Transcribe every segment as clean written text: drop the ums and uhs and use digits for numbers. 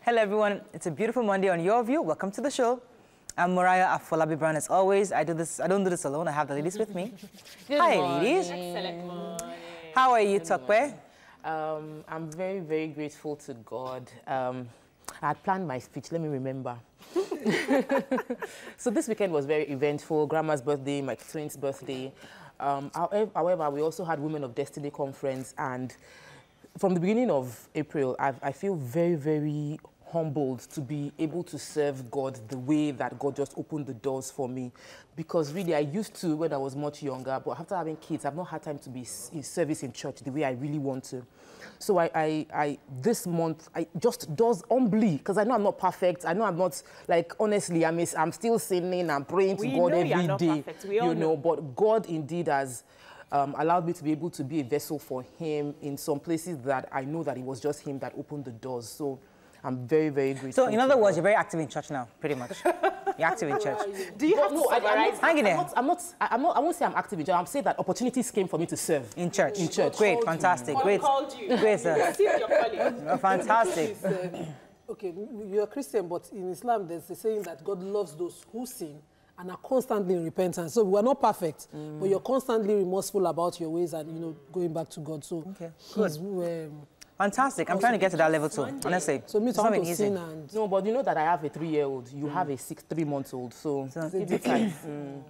Hello, everyone. It's a beautiful Monday on Your View. Welcome to the show. I'm Mariah Afolabi Brown. As always, I don't do this alone. I have the ladies with me. Hi, ladies. Excellent morning. How are you, Tokwe? I'm very, very grateful to God. I had planned my speech. Let me remember. So this weekend was very eventful. Grandma's birthday, my twins' birthday. However, we also had Women of Destiny conference, and from the beginning of April, I feel very, very humbled to be able to serve God the way that God just opened the doors for me. Because really, I used to when I was much younger, but after having kids, I've not had time to be in service in church the way I really want to. So this month, I just does humbly, because I know I'm not perfect. I know I'm not, like, honestly, I'm still sinning and praying to God every day. You know, but God indeed has allowed me to be able to be a vessel for Him in some places that I know that it was just Him that opened the doors. So I'm very, very grateful. So, in other words, you're very active in church now, pretty much. You're active in church. Do you have to summarize? Hang in there. I won't say I'm active in church. I'm saying that opportunities came for me to serve. In church. In church. Great, fantastic. Great. Called you. Great, sir. Fantastic. Okay, you're a Christian, but in Islam, there's the saying that God loves those who sin and are constantly in repentance. So we're not perfect, but you're constantly remorseful about your ways and, you know, going back to God. So okay, He's... Fantastic. I'm trying to get to that level too, honestly. So me trying to sin and... No, but you know that I have a 3-year-old. You have a 3-month-old. So give it time.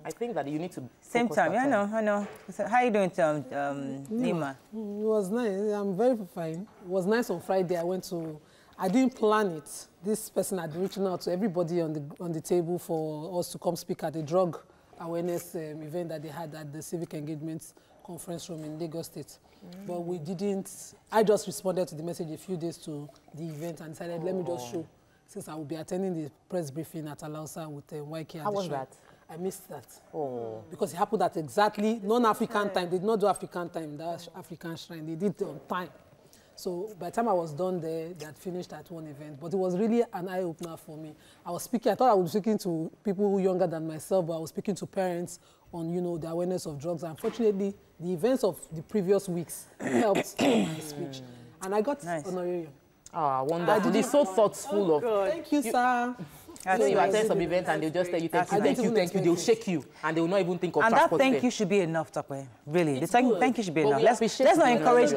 I think that you need to... Same time. Yeah, I know. So how are you doing, Nima? It was nice. I'm very fine. It was nice on Friday. I didn't plan it. This person had reached out to everybody on the table for us to come speak at the drug awareness event that they had at the Civic Engagement Conference Room in Lagos State. But we didn't. I just responded to the message a few days to the event and decided, let me just show, since I will be attending the press briefing at Alausa with YK. How was that? I missed that. Because it happened at exactly non-African time. They did not do African time. That was African shrine. They did it on time. So by the time I was done there, they had finished at one event. But it was really an eye-opener for me. I thought I was speaking to people who were younger than myself, but I was speaking to parents on, you know, the awareness of drugs. Unfortunately, the events of the previous weeks helped my speech. And I got honorarium. Ah, wonderful. They're so thoughtful of... Thank you, sir. So you attend some events and they'll just tell you thank you. They'll shake you and they will not even think of transport. And that thank you should be enough, Tokwe. Really, the thank you should be enough. Let's not encourage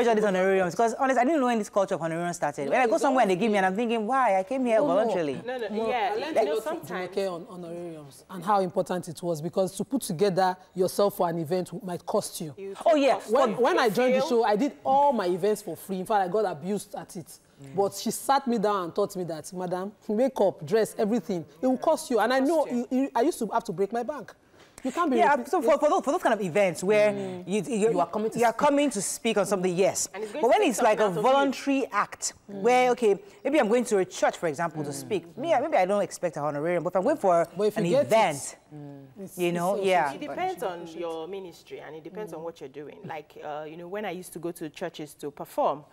all these honorariums, because honestly, I didn't know when this culture of honorarium started. When I go somewhere and they give me, and I'm thinking, why? I came here voluntarily. I learned sometimes on honorariums and how important it was, because to put together yourself for an event might cost you. Oh yeah. When I joined the show, I did all my events for free. In fact, I got abused at it. But she sat me down and taught me that, madam, makeup, dress, everything, it will cost you. And I know I used to have to break my bank. You can't be... Yeah, so for those kind of events where you are coming to speak on something, yes. But when it's like a voluntary act, where, okay, maybe I'm going to a church, for example, to speak. Maybe I don't expect a honorarium, but if I'm going for an event, you know, It depends on your ministry, and it depends on what you're doing. Like, you know, when I used to go to churches to perform,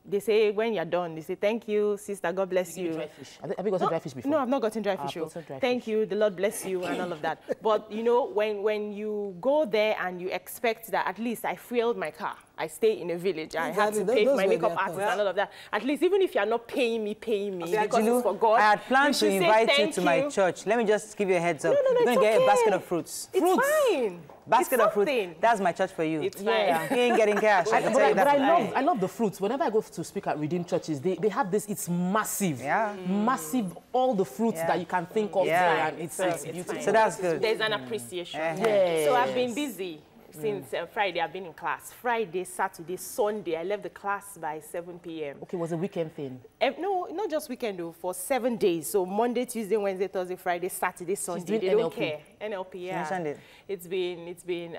they say, when you're done, they say, thank you, sister, God bless you. Dry fish. Have you gotten dry fish before? No, I've not gotten dry fish. Thank you, the Lord bless you, and all of that. But, you know, when you go there and you expect that at least I fueled my car, I stay in a village, I have to pay my makeup artist and all of that. At least, even if you're not paying me, because it's for God. I had planned to invite you to my church. Let me just give you a heads up. You're going to get a basket of fruits. It's fine. Basket of fruits. That's my church for you. It's fine. You ain't getting cash. I can tell you that. But I love the fruits. Whenever I go to speak at Redeemed churches, they have this, it's massive. Yeah. Massive, all the fruits that you can think of there. And it's beautiful. So that's good. There's an appreciation. So I've been busy. Since Friday, I've been in class. Friday, Saturday, Sunday, I left the class by 7 p.m. Okay, it was a weekend thing? No, not just weekend, though, for 7 days. So Monday, Tuesday, Wednesday, Thursday, Friday, Saturday, Sunday. They don't care. NLP, yeah. It's been,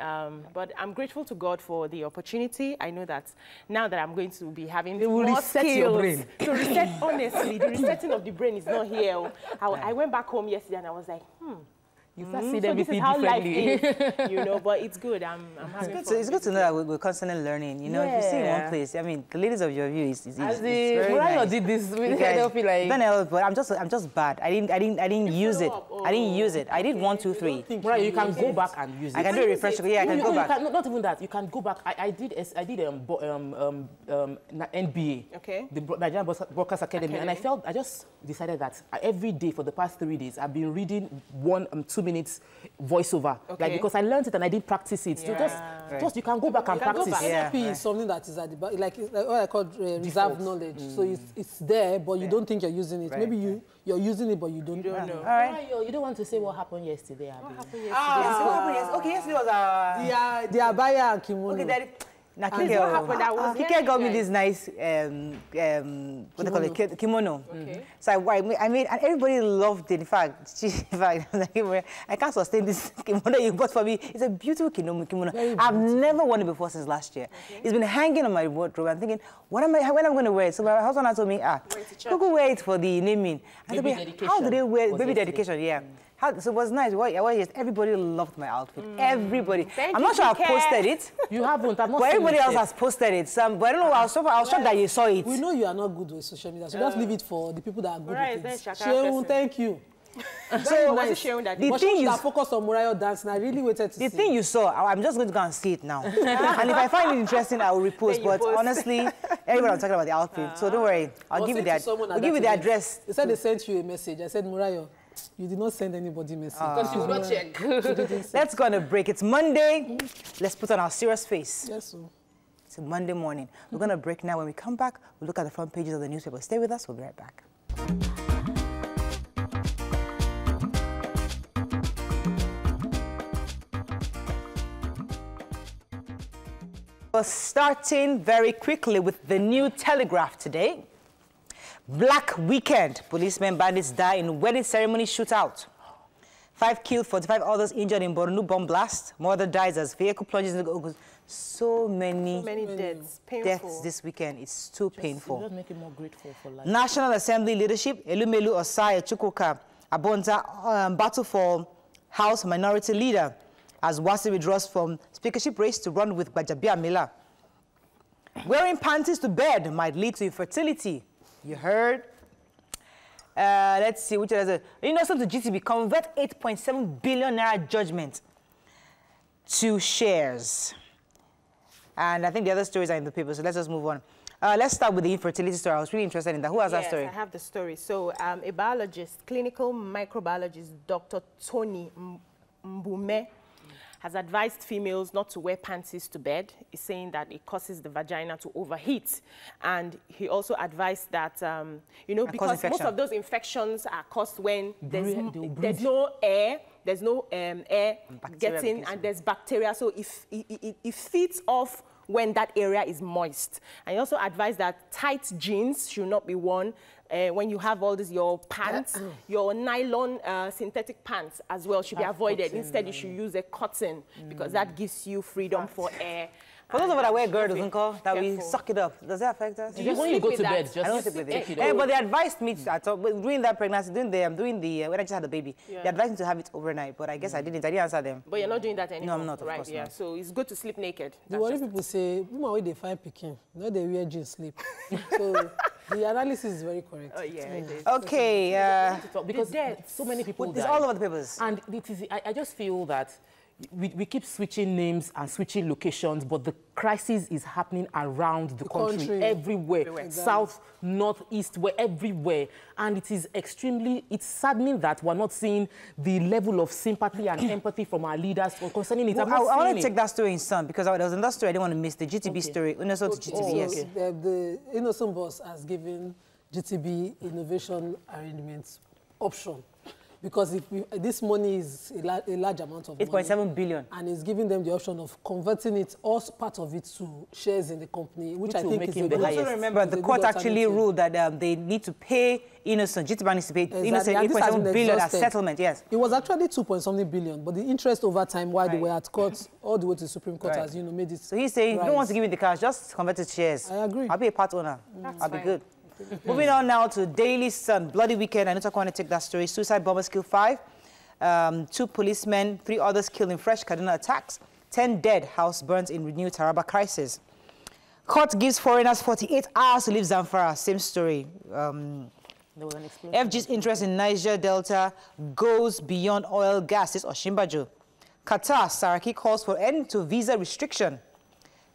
but I'm grateful to God for the opportunity. I know that now that I'm going to be having more skills. Your brain. To reset, honestly, the resetting of the brain is not here. I went back home yesterday and I was like, You start seeing everything differently. Is, you know, but it's good. I'm happy. It's good to know that we're constantly learning. You know, if you see in one place, I mean, the ladies of your view is very Mariah nice. did this with NLP, like... Don't help, but I'm just bad. I didn't use it. I didn't use it. I did 1, 2, 3. Right, you can go back and use it. I can do a refresh. Yeah, I can go back. Not even that. You can go back. I did NBA. Okay. The Nigerian Broadcast Academy, and I just decided that every day for the past 3 days I've been reading 1 2 minutes voiceover, like because I learned it and I didn't practice it. So just you can go back and practice. NLP is something that is at the back, like what I call reserved knowledge. So it's there, but you don't think you're using it. Maybe you're using it, but you don't know. All right. You don't want to say what happened yesterday. What happened yesterday? Okay, yesterday was the abaya and kimono. Okay, Daddy. Now, Kike got me this nice, what they call it, kimono. Okay. So I made, and everybody loved it. In fact, I can't sustain this kimono you bought for me. It's a beautiful kimono. I've never worn it before since last year. It's been hanging on my wardrobe. I'm thinking, when am I going to wear it? So my husband told me, go wear it for the naming. I said, how do they wear it? Baby dedication, yeah. So it was nice. Everybody loved my outfit. Everybody. I'm not sure I've posted it. You haven't. I've not but everybody else has posted it. But I don't know. I was shocked that you saw it. We know you are not good with social media, so just leave it for the people that are good with it. Sheun, thank you. So nice. The thing you focus on Murayo dancing. I really waited to see. The thing you saw, I'm just going to go and see it now. And if I find it interesting, I will repost. But honestly, everyone was talking about the outfit. So don't worry. I'll give you that. I'll give you the address. They said they sent you a message. I said, Murayo, you did not send anybody message. Because you will not check. Let's go on a break. It's Monday. Let's put on our serious face. Yes, sir. It's a Monday morning. We're going to break now. When we come back, we'll look at the front pages of the newspaper. Stay with us. We'll be right back. We're starting very quickly with the New Telegraph today. Black weekend. Policemen bandits die in wedding ceremony shootout. 5 killed, 45 others injured in Borno bomb blast. Mother dies as vehicle plunges into the... So many deaths. Deaths this weekend. It's too painful. Just make it more grateful for life. National Assembly leadership. Elumelu Osai Chukwuka Abonza battle for House Minority Leader as Wasi withdraws from speakership race to run with Gbajabia Mila. Wearing panties to bed might lead to infertility. You heard? Let's see, which is Innocent to GTB convert 8.7 billion naira judgment to shares. And I think the other stories are in the paper, so let's just move on. Let's start with the infertility story. I was really interested in that. Who has that story? Yes, I have the story. So a biologist, clinical microbiologist, Dr. Tony Mbume, has advised females not to wear panties to bed. He's saying that it causes the vagina to overheat. And he also advised that, you know, because most of those infections are caused when there's no air, air getting, and there's bacteria. So if it feeds off when that area is moist. And he also advised that tight jeans should not be worn when you have all this, your pants, your nylon synthetic pants as well should be avoided. Instead, you should use a cotton because that gives you freedom for air. For those of us that wear girdles, that we suck it up, does that affect us? When you go to bed, just take it off. But they advised me during that pregnancy, when I just had a baby, they advised me to have it overnight. But I guess I didn't answer them. But you're not doing that anymore. No, I'm not, of course not. So it's good to sleep naked. The worry people say, women when they find picking, no, they wear jeans sleep. So the analysis is very correct. Oh, yeah, it is. Okay. Because so many people die. It's all over the papers. And it is, I just feel that we keep switching names and switching locations, but the crisis is happening around the country, everywhere. Exactly. South, north, east, everywhere. And it is it's saddening that we're not seeing the level of sympathy and empathy from our leaders concerning it. Well, I want to take that story in some, because there was another story I didn't want to miss, the GTB story. Innocent to GTB, yes. The Innocent boss has given GTB innovation arrangements option. Because this money is a large amount of money. 8.7 billion. And it's giving them the option of converting it, or part of it, to shares in the company, which I think is the highest. Also remember, the court actually ruled that they need to pay Innocent, GTB needs to pay Innocent 8.7 billion as settlement, yes. It was actually 2-something billion, but the interest over time, while they were at court, all the way to the Supreme Court, has made it. So he's saying, if you don't want to give me the cash, just convert it to shares. I agree. I'll be a part owner. I'll be good. Moving on now to Daily Sun. Bloody weekend. I know I want to take that story. Suicide bombers kill 5. 2 policemen, 3 others killed in fresh Kaduna attacks. 10 dead. House burns in renewed Taraba crisis. Court gives foreigners 48 hours to leave Zamfara. Same story. FG's interest in Niger Delta goes beyond oil, gases, or Shimbajo. Qatar, Saraki calls for end to visa restriction,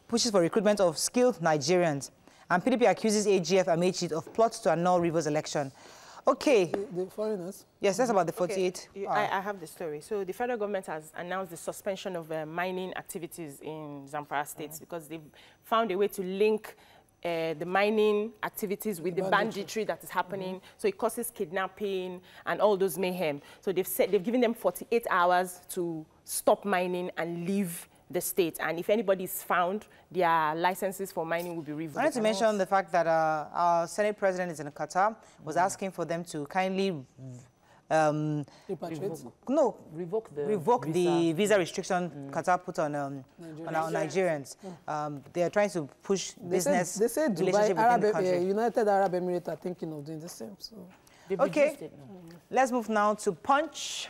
pushes for recruitment of skilled Nigerians. And PDP accuses AGF Amechi of plots to annul Rivers election. Okay. The foreigners? Yes, that's about the 48. Okay. I have the story. So the federal government has announced the suspension of mining activities in Zamfara State because they've found a way to link the mining activities with the banditry that is happening. So it causes kidnapping and all those mayhem. So they've given them 48 hours to stop mining and leave the state. And if anybody is found, their licenses for mining will be revoked. I wanted to mention the fact that our Senate president is in Qatar, was asking for them to kindly revoke the visa restriction Qatar put on Nigerians. They are trying to push business. They say Dubai, United Arab Emirates are thinking of doing the same. So. Okay, let's move now to Punch.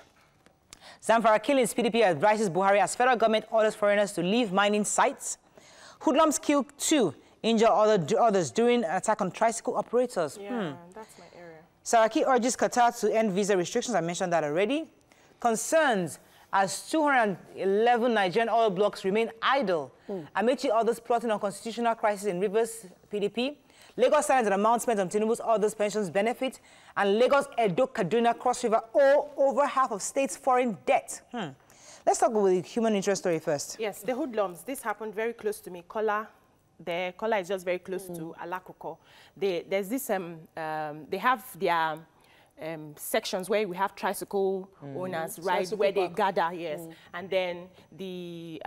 Zamfara killings, PDP advises Buhari as federal government orders foreigners to leave mining sites. Hoodlums kill 2, injure others during an attack on tricycle operators. Yeah, that's my area. Saraki urges Qatar to end visa restrictions. I mentioned that already. Concerns as 211 Nigerian oil blocks remain idle. Amechi orders plotting on constitutional crisis in Rivers, PDP. Lagos signs an announcement on Tinubu's others pensions benefit. And Lagos, Edo, Kaduna, Cross River owe over half of state's foreign debt. Let's talk with the human interest story first. Yes, the hoodlums. This happened very close to me. Kola is just very close to Alakoko. There's this, they have their sections where we have tricycle owners, right, where they gather, yes. And then the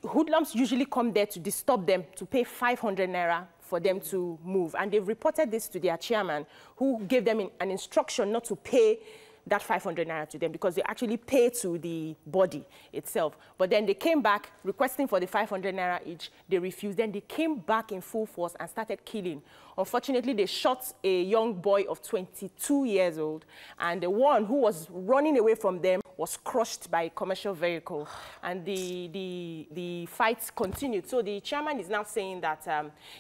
hoodlums usually come there to disturb them, to pay 500 naira for them to move. And they've reported this to their chairman, who gave them an instruction not to pay that 500 naira to them because they actually pay to the body itself. But then they came back requesting for the 500 naira each. They refused. Then they came back in full force and started killing. Unfortunately, they shot a young boy of 22 years old, and the one who was running away from them was crushed by a commercial vehicle, and the fights continued. So the chairman is now saying that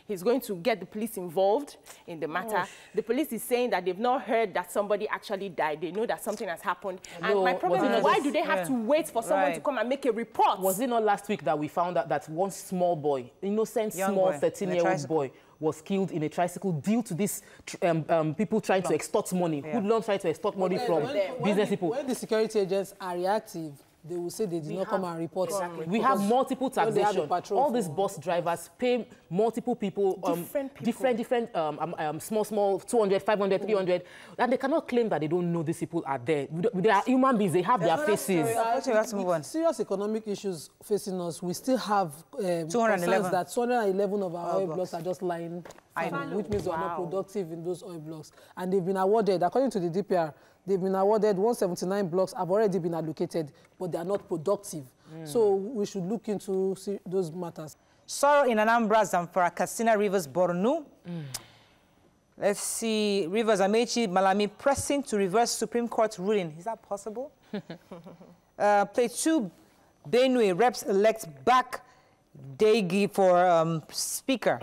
he's going to get the police involved in the matter. The police is saying that they've not heard that somebody actually died. They know that something has happened. And my problem is, why do they have to wait for someone to come and make a report? Was it not last week that we found out that one small boy, innocent small 13-year-old boy, was killed in a tricycle due to this people trying to extort money, hoodlums trying to extort money from business people. When the security agents are reactive, they will say they did not come and report. Exactly. We have multiple taxation. All these bus drivers pay multiple people, different small, 200, 500, 300, and they cannot claim that they don't know these people are there. They are human beings. They have their faces. Let's move on. Serious economic issues facing us. We still have 211 that 211 of our oil blocks are just lying, which means we are not productive in those oil blocks. And they've been awarded, according to the DPR, they've been awarded 179 blocks have already been allocated, but they are not productive. So we should look into those matters. Sorrow in Anambra, Zamfara, Katsina, Rivers, Borno. Let's see. Rivers, Amechi, Malami pressing to reverse Supreme Court ruling. Is that possible? Play 2, Benue, reps elect back Degi for speaker.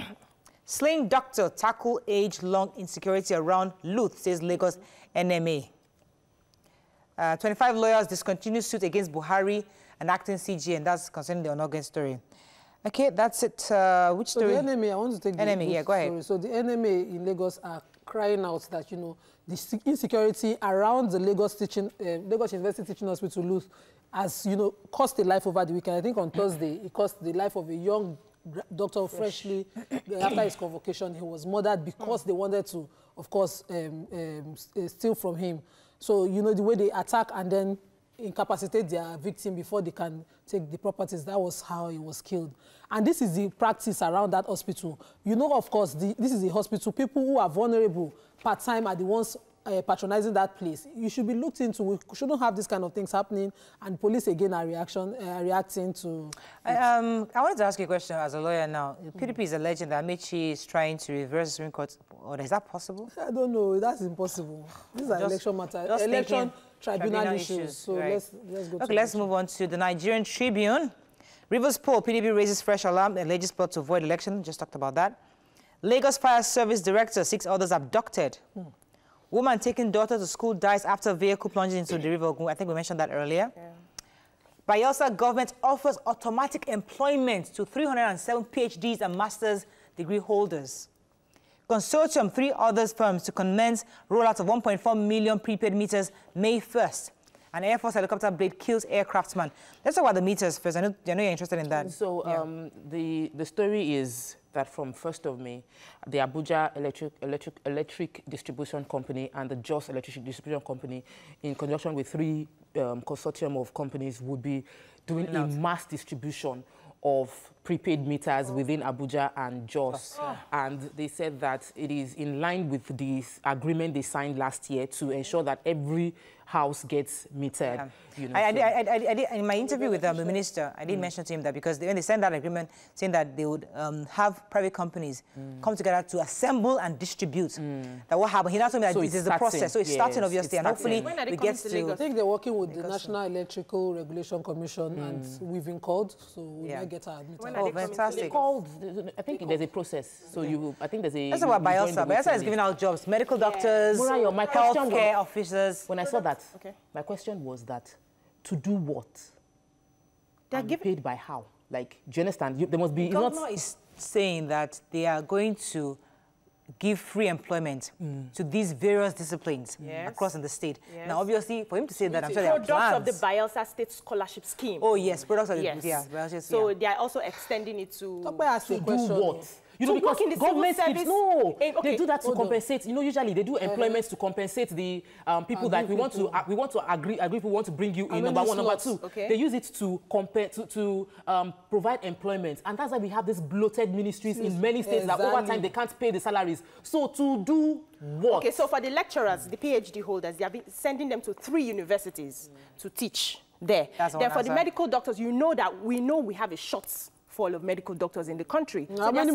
Slain doctor tackle age-long insecurity around Luth, says Lagos NMA. 25 lawyers discontinue suit against Buhari and acting CG, and that's concerning the Onogan story. Okay, that's it. Which story? So the NMA, I want to take the NMA, yeah, go ahead. Story. So the NMA in Lagos are crying out that, you know, the insecurity around the Lagos University Teaching Hospital Luth has, you know, cost a life over the weekend. I think on Thursday, it cost the life of a young doctor freshly, after his convocation, he was murdered because they wanted to, of course, steal from him. So, you know, the way they attack and then incapacitate their victim before they can take the properties, that was how he was killed. And this is the practice around that hospital. You know, of course, this is a hospital. People who are vulnerable part-time are the ones patronizing that place. You should be looked into. We shouldn't have this kind of things happening, and police again are reacting to. I wanted to ask you a question as a lawyer now. PDP is alleging that Amechi is trying to reverse the Supreme Court order. Is that possible? I don't know. That's impossible. These are election matters. Election tribunal issues. So right. let's go. Okay, let's move on to the Nigerian Tribune. Rivers poll, PDP raises fresh alarm, alleges plot to avoid election. Just talked about that. Lagos Fire Service Director, 6 others abducted. Woman taking daughter to school dies after vehicle plunging into the river. I think we mentioned that earlier. Yeah. Bayelsa government offers automatic employment to 307 PhDs and master's degree holders. Consortium, 3 other firms to commence rollout of 1.4 million prepaid meters May 1st. An Air Force helicopter blade kills aircraftsman. Let's talk about the meters first. I know you're interested in that. So the story is that from 1st of May, the Abuja Electric Distribution Company and the Jos Electric Distribution Company, in conjunction with 3 consortium of companies, would be doing a mass distribution of prepaid meters within Abuja and Jos. And they said that it is in line with this agreement they signed last year to ensure that every house gets metered. You know, I did, in my interview with the minister, I did mention to him that because when they signed that agreement, saying that they would have private companies come together to assemble and distribute. That what happened? He now told me that this is the process. So it's starting, obviously, and hopefully we get to... I think they're working with the National Electrical Regulation Commission, and we've been called, so we might get our meter. Oh, fantastic. I think there's a process. So I think there's a... That's about Bayelsa. Bayelsa is giving out jobs. Medical doctors, healthcare officers. When I saw that, my question was that, to do what? They're paid by how? Like, do you understand? There must be... The governor is saying that they are going to give free employment to these various disciplines across in the state. Now, obviously, for him to say that, I'm sure there are plans. Products of the Bayelsa State Scholarship Scheme. Oh, yes, products of the... So they are also extending it to... To do what? You know, because government keeps, they do that to compensate. You know, usually they do employments to compensate the people that we want to agree we want to bring you in, number one, number two. They use it to provide employment, and that's why we have these bloated ministries in many states that over time they can't pay the salaries. So to do what? Okay, so for the lecturers, the PhD holders, they have been sending them to 3 universities to teach there. Then for the medical doctors, we know we have a shortfall of medical doctors in the country. How many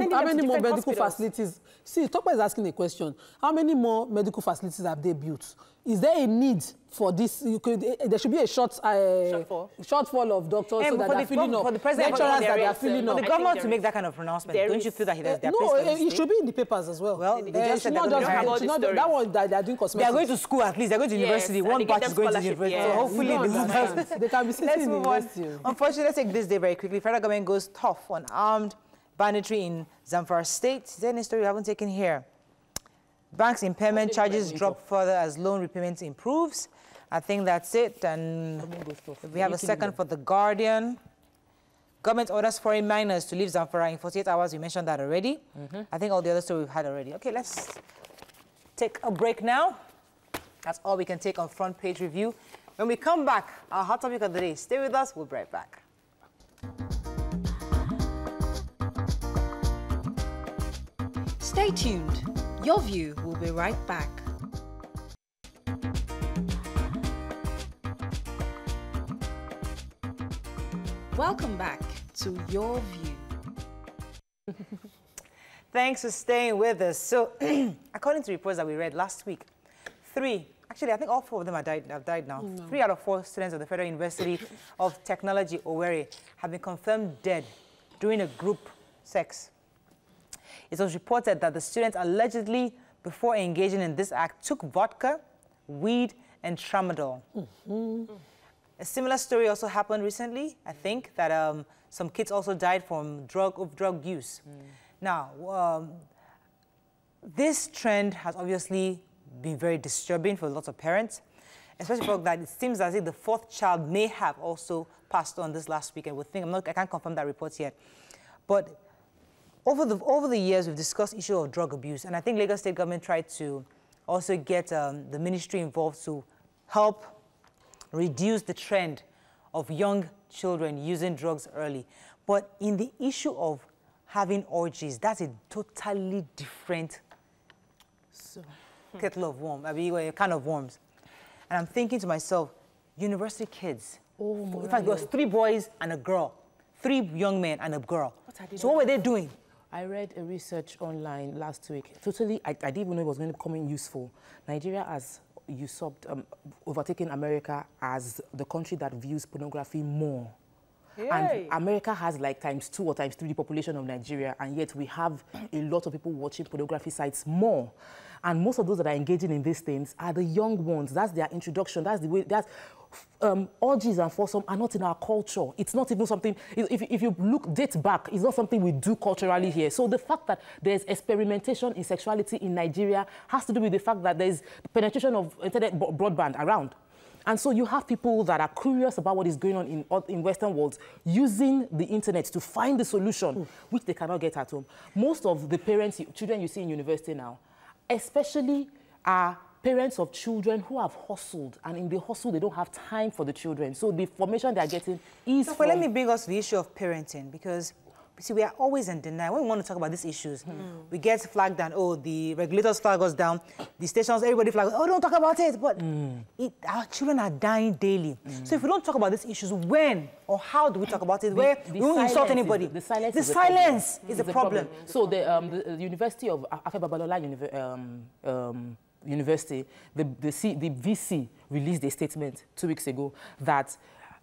more medical facilities? See, Topa is asking a question. How many more medical facilities have they built? Is there a need for this? There should be a shortfall of doctors so that they're filling up. For the president, lecturers that they are filling up. For the government to make that kind of pronouncement, don't you feel that there's their No, it should be in the papers as well. Well, they just said that that one that they're doing cosmetics. They are going to school at least. They're going to university. One batch is going to university. So hopefully they can be sitting in university. Unfortunately, let's take this day very quickly. Federal government goes tough on armed banditry in Zamfara State. Is there any story we haven't taken here? Banks impairment charges drop further as loan repayment improves. I think that's it. And we have a second for The Guardian. Government orders foreign miners to leave Zamfara in 48 hours. We mentioned that already. I think all the other story we've had already. Okay, let's take a break now. That's all we can take on Front Page Review. When we come back, our hot topic of the day. Stay with us. We'll be right back. Stay tuned. Your View will be right back. Welcome back to Your View. Thanks for staying with us. So, according to reports that we read last week, actually, I think all 4 of them have died now. 3 out of 4 students of the Federal University of Technology, Owerri, have been confirmed dead during a group sex. It was reported that the students allegedly, before engaging in this act, took vodka, weed, and tramadol. A similar story also happened recently, I think, that some kids also died from drug use. Now, this trend has obviously been very disturbing for lots of parents, especially for that it seems as if the 4th child may have also passed on this last weekend. I can't confirm that report yet. But over the years, we've discussed the issue of drug abuse, and I think Lagos State government tried to also get the ministry involved to help reduce the trend of young children using drugs early. But in the issue of having orgies, that's a totally different kettle of worms, a can of worms. And I'm thinking to myself, university kids. In fact, there was 3 boys and a girl, 3 young men and a girl. So what were they doing? I read a research online last week. Totally, I didn't even know it was going to come in useful. Nigeria has overtaken America as the country that views pornography more. Yay. And America has like ×2 or ×3 the population of Nigeria, and yet we have a lot of people watching pornography sites more. And most of those that are engaging in these things are the young ones. That's their introduction. That's the way, that's... orgies and foursome are not in our culture. It's not even something, if you date back, it's not something we do culturally here. So the fact that there's experimentation in sexuality in Nigeria has to do with the fact that there's penetration of internet broadband around. And so you have people that are curious about what is going on in Western worlds using the internet to find the solution, which they cannot get at home. Most of the children you see in university now, especially are parents of children who have hustled, and in the hustle, they don't have time for the children. So the information they're getting is So let me bring us to the issue of parenting, because see, we are always in denial. When we want to talk about these issues, we get flagged down, oh, the regulators flag us down, the stations, everybody flag us, oh, don't talk about it. But our children are dying daily. So if we don't talk about these issues, when or how do we talk about it? Where we won't insult anybody. The silence is a problem. So the University of Afe Babalola University, the VC released a statement 2 weeks ago that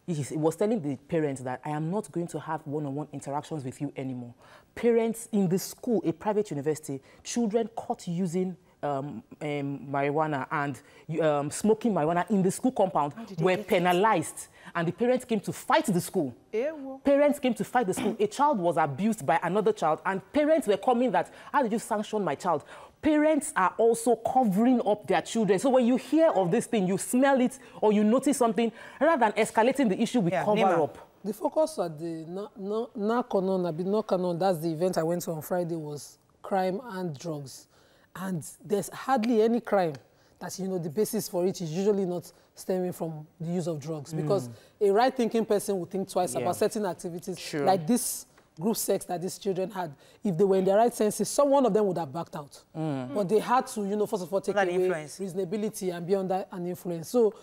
it was telling the parents that I am not going to have one-on-one interactions with you anymore. Parents in the school, a private university, children caught using marijuana and smoking marijuana in the school compound were penalized, and the parents came to fight the school. Parents came to fight the school. A child was abused by another child, and parents were coming that, how did you sanction my child? Parents are also covering up their children. So when you hear of this thing, you smell it or you notice something, rather than escalating the issue, we cover up. The focus at the Nakanon, that's the event I went to on Friday, was crime and drugs. And there's hardly any crime that, you know, the basis for it is usually not stemming from the use of drugs. Because a right-thinking person would think twice about certain activities like this group sex that these children had. If they were in their right senses, one of them would have backed out. But they had to, you know, first of all, take away reasonability and be under an influence. So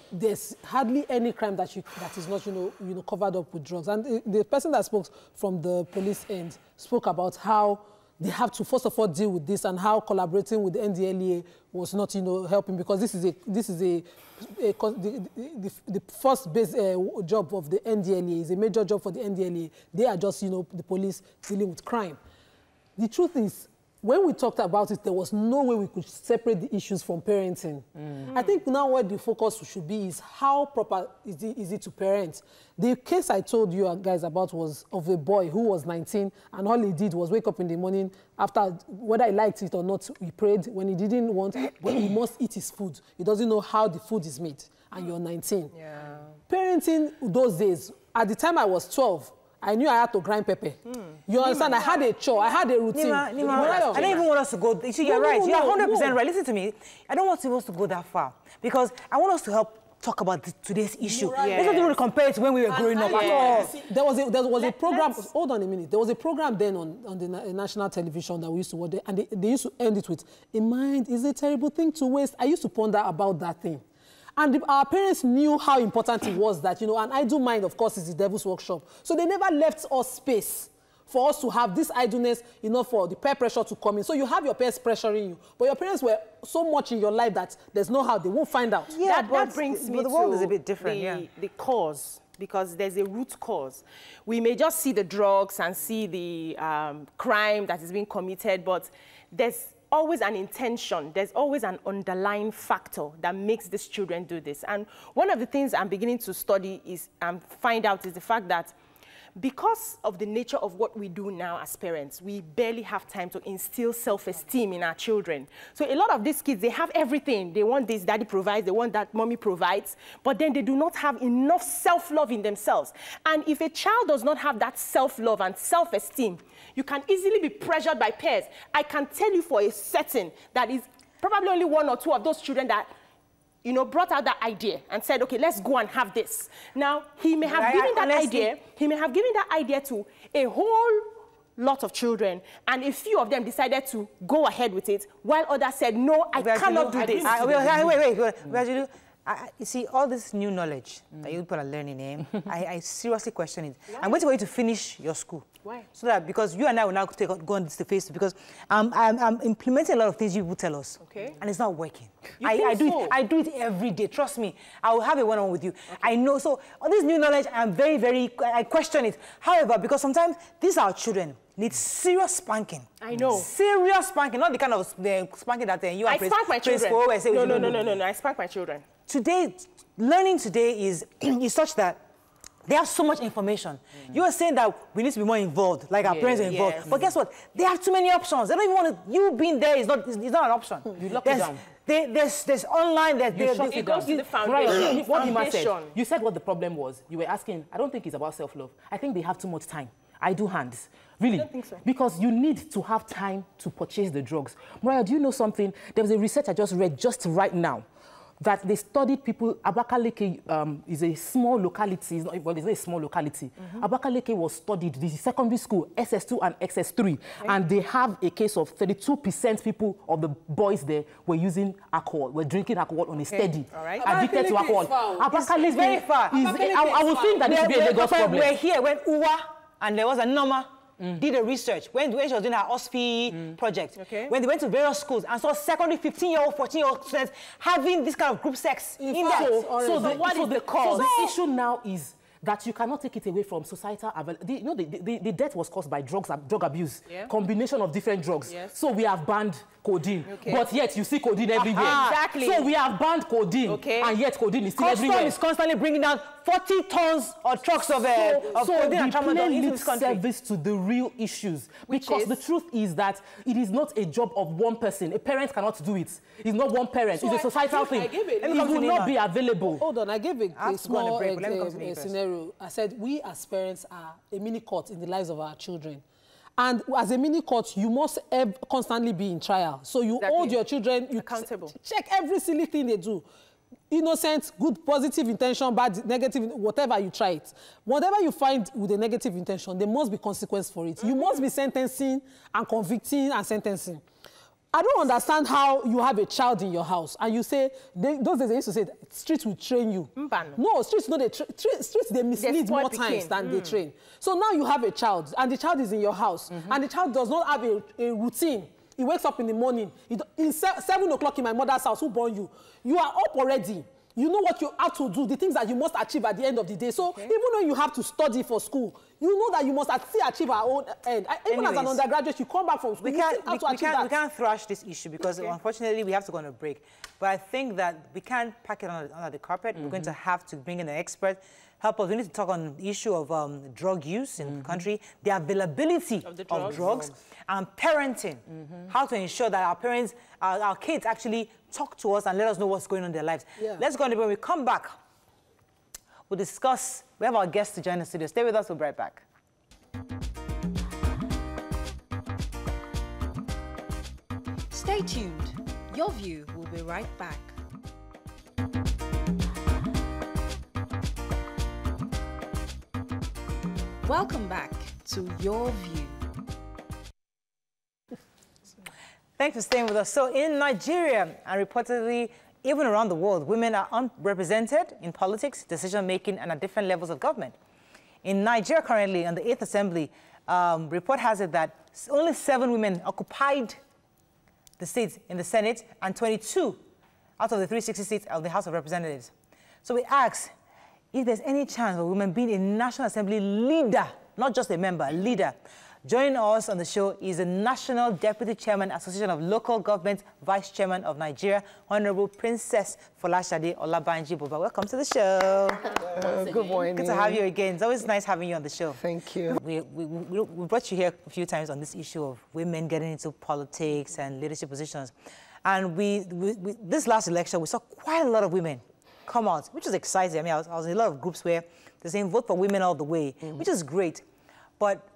there's hardly any crime that is not, you know, covered up with drugs. And the person that spoke from the police end spoke about how they have to first of all deal with this, and how collaborating with the NDLEA was not, you know, helping, because this is the first base job of the NDLEA, is a major job for the NDLEA. They are just, you know, the police dealing with crime. The truth is, when we talked about it, there was no way we could separate the issues from parenting. I think now what the focus should be is how proper is it to parent. The case I told you guys about was of a boy who was 19, and all he did was wake up in the morning after, whether he liked it or not, he prayed. When he didn't want, but he must eat his food. He doesn't know how the food is made, and you're 19. Parenting those days, at the time I was 12, I knew I had to grind pepper. You understand? I had a chore. I had a routine. I don't even want us to go. You see, you're right. You're 100% right. Listen to me. I don't want us to go that far, because I want us to help talk about today's issue. Let's not even compare it to when we were growing up at all. There was a program. Hold on a minute. There was a program then on the national television that we used to watch, and they used to end it with, "A mind is a terrible thing to waste." I used to ponder about that thing. And our parents knew how important it was that, you know, an idle mind, of course, is the devil's workshop. So they never left us space for us to have this idleness, you know, for the peer pressure to come in. So you have your parents pressuring you, but your parents were so much in your life that there's no how, they won't find out. Yeah, that brings me the world is a bit different, the cause, because there's a root cause. We may just see the drugs and see the crime that is being committed, but there's always an intention, there's always an underlying factor that makes these children do this. And one of the things I'm beginning to study is and find out is the fact that because of the nature of what we do now as parents, we barely have time to instill self-esteem in our children. So a lot of these kids, they have everything. They want this, daddy provides, they want that, mommy provides, but then they do not have enough self-love in themselves. And if a child does not have that self-love and self-esteem, you can easily be pressured by peers. I can tell you for a certain that is probably only 1 or 2 of those children that, you know, brought out that idea and said, okay, let's go and have this. Now, he may have given that idea to a whole lot of children, and a few of them decided to go ahead with it, while others said, no, I cannot do this. Wait. You see, all this new knowledge that you people are learning, I seriously question it. Why? I'm waiting for you to finish your school. Why? So that, because you and I will now go on this face, because I'm implementing a lot of things you will tell us. Okay. And it's not working. I do it every day. Trust me. I will have a one-on-one with you. Okay. I know. So all this new knowledge, I'm I question it. However, because sometimes these are our children. needs serious spanking. I know. Serious spanking, not the kind of spanking that you are. I spank my children. No. I spank my children. Today, learning today is such that they have so much information. You are saying that we need to be more involved, like our parents are involved. Yes. But guess what? They have too many options. They don't even want to. You being there is not an option. You lock it down. There's online. It goes to the foundation. What Nima said. You said what the problem was. You were asking. I don't think it's about self-love. I think they have too much time. I do hands. Really? I don't think so. Because you need to have time to purchase the drugs. Mariah, do you know something? There was a research I just read just right now that they studied people. Abakaliki is a small locality. It's not a small locality. Abakaliki was studied, the secondary school, SS2 and XS3, and they have a case of 32% people of the boys there were using alcohol, were drinking alcohol on a steady, addicted to alcohol. Abakaliki is very far. I would think that it should be a Lagos problem. We're here when Uwa and there was a Norma did a research when she was doing her OSFI project. When they went to various schools and saw secondary 15-year-old, 14-year-old students having this kind of group sex in there. So what is the cause? So the issue now is that you cannot take it away from societal availability. The death was caused by drug abuse, combination of different drugs. So we have banned codeine, but yet you see codeine everywhere. Exactly. So we have banned codeine, and yet codeine is still everywhere. Custom is constantly bringing down 40 tons or trucks of codeine and tramadol into this country. Service to the real issues, because the truth is that it is not a job of one person. A parent cannot do it. It's not one parent. So it's a societal thing. It will not be available. Hold on, I gave a small scenario. I said we as parents are a mini court in the lives of our children. And as a mini court, you must constantly be in trial. So you hold your children accountable. Check every silly thing they do. Innocent, good, positive intention, bad, negative, whatever you try it. Whatever you find with a negative intention, there must be consequence for it. You must be sentencing and convicting and sentencing. I don't understand how you have a child in your house and you say, those days they used to say, streets will train you. No, streets they mislead more times than they train. So now you have a child and the child is in your house and the child does not have a routine. He wakes up in the morning. In 7 o'clock in my mother's house, who born you? You are up already. You know what you have to do, the things that you must achieve at the end of the day. So even though you have to study for school, you know that you must still achieve our own end. Even as an undergraduate, you come back from school, we can't thrash this issue because unfortunately we have to go on a break. But I think that we can't pack it under the carpet. We're going to have to bring in an expert, help us. We need to talk on the issue of drug use in the country, the availability of drugs, and parenting. How to ensure that our parents, our kids actually talk to us and let us know what's going on in their lives. Let's go on. When we come back, we'll discuss. We have our guests to join the studio. Stay with us. We'll be right back. Stay tuned. Your View will be right back. Welcome back to Your View. Thanks for staying with us. So in Nigeria, and reportedly even around the world, women are unrepresented in politics, decision-making, and at different levels of government. In Nigeria currently, on the 8th Assembly, report has it that only 7 women occupied the seats in the Senate and 22 out of the 360 seats of the House of Representatives. So we ask if there's any chance of women being a National Assembly leader, not just a member, a leader. Joining us on the show is the National Deputy Chairman, Association of Local Government Vice Chairman of Nigeria, Honorable Princess Folashade Olabanji Buba. Welcome to the show. Good morning. Good to have you again. It's always nice having you on the show. Thank you. We brought you here a few times on this issue of women getting into politics and leadership positions. And this last election, we saw quite a lot of women come out, which was exciting. I mean, I was in a lot of groups where they're saying vote for women all the way, which is great. But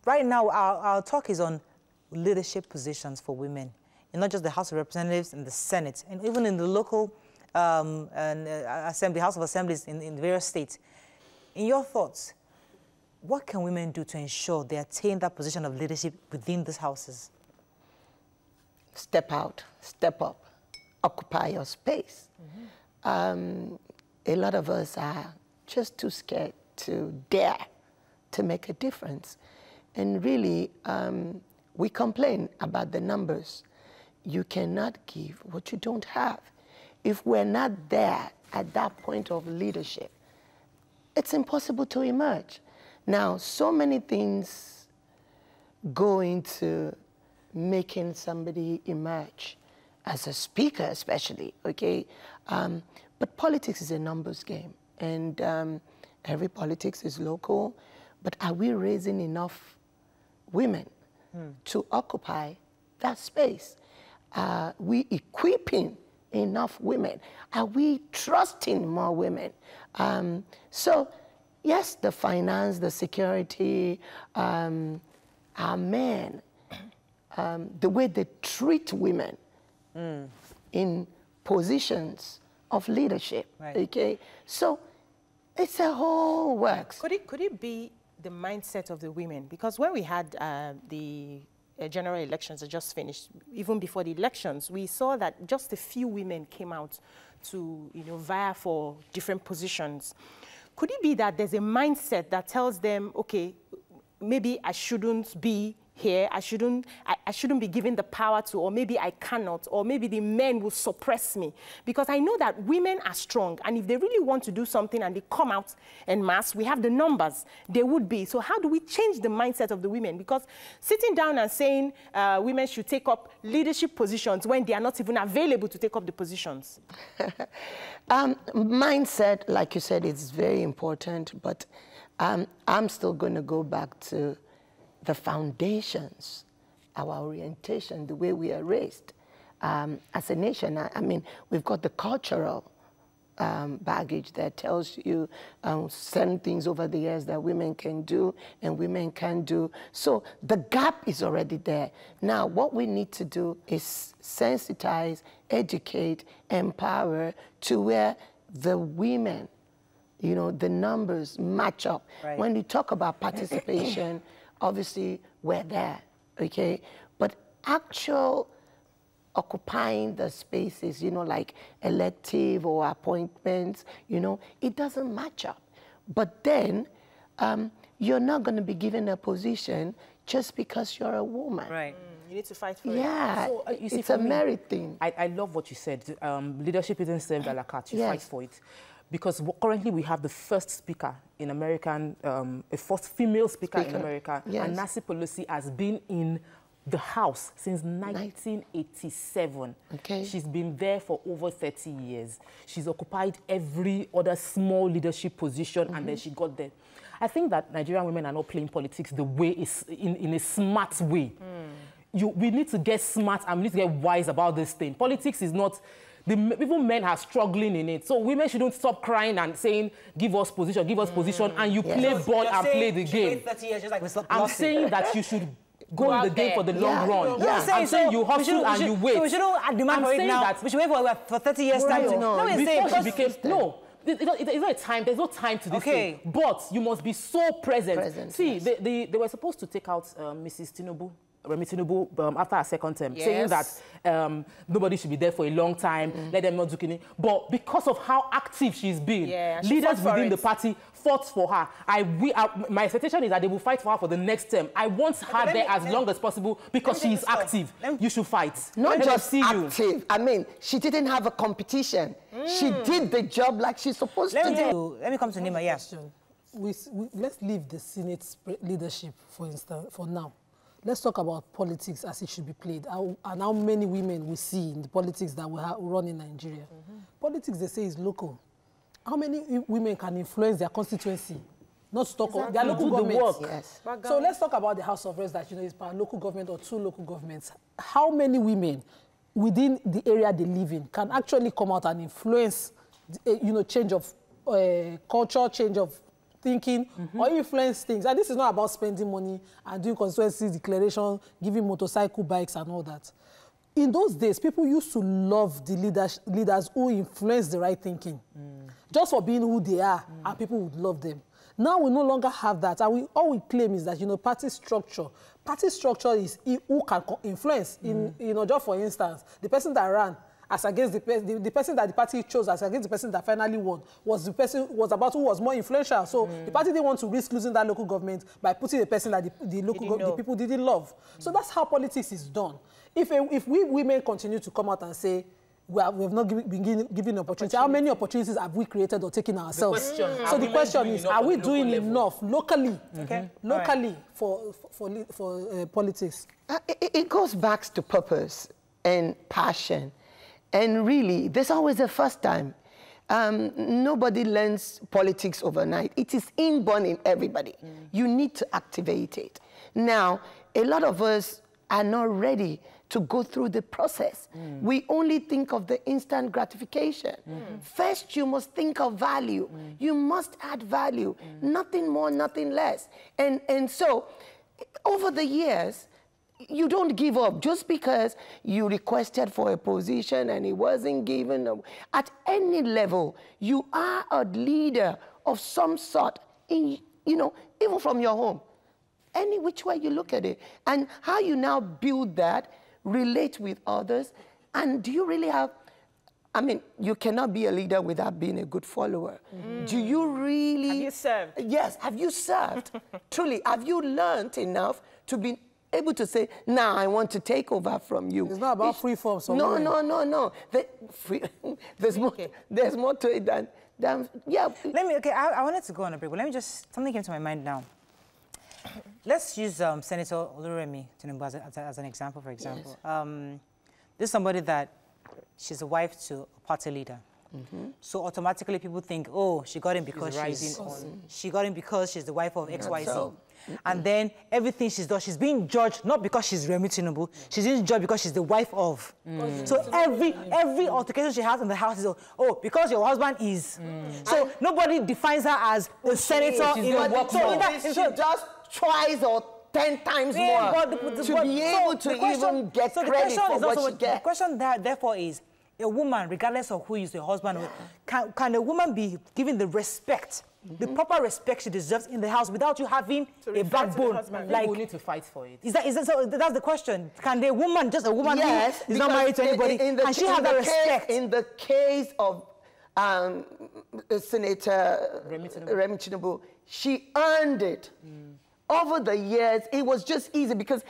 right now, our talk is on leadership positions for women, in not just the House of Representatives and the Senate, and even in the local assembly, House of Assemblies in various states. In your thoughts, what can women do to ensure they attain that position of leadership within these houses? Step out, step up, occupy your space. A lot of us are just too scared to dare to make a difference. And really, we complain about the numbers. You cannot give what you don't have. If we're not there at that point of leadership, it's impossible to emerge. Now, so many things go into making somebody emerge as a speaker, especially, okay? But politics is a numbers game, and every politics is local. But are we raising enough women to occupy that space? Are we equipping enough women? Are we trusting more women? So, yes, the finance, the security, our men, the way they treat women in positions of leadership, okay? So it's a whole works. Could it be the mindset of the women? Because when we had the general elections that just finished, even before the elections, we saw that just a few women came out to, you know, vie for different positions. Could it be that there's a mindset that tells them, okay, maybe I shouldn't be here, I shouldn't be given the power to, or maybe I cannot, or maybe the men will suppress me? Because I know that women are strong, and if they really want to do something and they come out en masse, we have the numbers, they would be. So how do we change the mindset of the women? Because sitting down and saying women should take up leadership positions when they are not even available to take up the positions. Mindset, like you said, is very important, but I'm still going to go back to the foundations, our orientation, the way we are raised. As a nation, I mean, we've got the cultural baggage that tells you certain things over the years that women can do and women can do. So the gap is already there. Now, what we need to do is sensitize, educate, empower to where the women, you know, the numbers match up. Right. When you talk about participation, obviously we're there, okay? But actual occupying the spaces, you know, like elective or appointments, you know, it doesn't match up. But then you're not going to be given a position just because you're a woman. Right. You need to fight for it. Yeah, so, you see, it's a merit thing. I love what you said. Leadership isn't served a la carte. You fight for it. Because currently we have the first speaker in American, a first female speaker in America. Yes. And Nancy Pelosi has been in the House since 1987. Okay. She's been there for over 30 years. She's occupied every other small leadership position, and then she got there. I think that Nigerian women are not playing politics the way it's in a smart way. We need to get smart and we need to get wise about this thing. Politics is not... Even men are struggling in it. So women shouldn't stop crying and saying, give us position, and you play ball and play the game. 30 years, just like I'm saying that you should go in the game for the long run. I'm saying you hustle and you wait. So we shouldn't demand for it now. We should wait for 30 years time to... It's not a time, there's no time to this thing. But you must be so present. See, they were supposed to take out Mrs. Tinubu, after her second term, saying that nobody should be there for a long time, let them not do anything. But because of how active she's been, leaders within the party fought for her. My expectation is that they will fight for her for the next term. I want her there as long as possible because she is active. You should fight. Not just active. I mean, she didn't have a competition. She did the job like she's supposed to do. Let me come to Nima, yes. Let's leave the Senate leadership, for instance, for now. Let's talk about politics as it should be played, and how many women we see in the politics that we run in Nigeria. Politics, they say, is local. How many women can influence their constituency? Not to talk about their local government. Yes. So let's talk about the House of Reps that, you know, is per local government or 2 local governments. How many women within the area they live in can actually come out and influence, you know, change of culture, change of thinking, or influence things? And this is not about spending money and doing constituency declaration, giving motorcycle bikes and all that. In those days, people used to love the leaders who influence the right thinking, just for being who they are, and people would love them. Now we no longer have that, and all we claim is that, you know, party structure. Party structure is who can influence. You know, just for instance, the person that ran as against the person that the party chose as against the person that finally won was the person who was more influential. So the party didn't want to risk losing that local government by putting a person that the people didn't love. So that's how politics is done. If we women continue to come out and say, we have not been given opportunity. How many opportunities have we created or taken ourselves? So the question is, are we doing enough locally, locally for politics? It goes back to purpose and passion. And really, there's always a first time. Nobody learns politics overnight. It is inborn in everybody. You need to activate it. Now, a lot of us are not ready to go through the process. We only think of the instant gratification. First, you must think of value. You must add value. Nothing more, nothing less. And so, over the years, you don't give up just because you requested for a position and it wasn't given. At any level, you are a leader of some sort, in, even from your home. Any which way you look at it. And how you now build that, relate with others, and do you really have, you cannot be a leader without being a good follower. Do you really... Have you served? Yes, have you served? Truly, have you learned enough to be able to say, now I want to take over from you? It's not about free form. No. There's more to it than yeah. I wanted to go on a break, but let me just, something came to my mind now. Let's use Senator Oluremi Tinubu as an example, for example. Yes. This is somebody that she's a wife to a party leader. So automatically people think, oh, she got him because she got him because she's the wife of XYZ. And then everything she's done, she's being judged not because she's Remi Tinubu, she's being judged because she's the wife of. So every altercation she has in the house is, oh, because your husband is. So nobody defines her as the senator in a work. She does twice or 10 times more to be able to even get credit for what she gets. The question therefore is, a woman, regardless of who is the husband, can a woman be given the respect, the proper respect she deserves in the house without you having a backbone? Like, we need to fight for it. So that's the question. Can the woman, just a woman yes, who is not married to anybody, can she have the respect? In the case of Senator Remi Tinubu, she earned it. Over the years, it was just easy because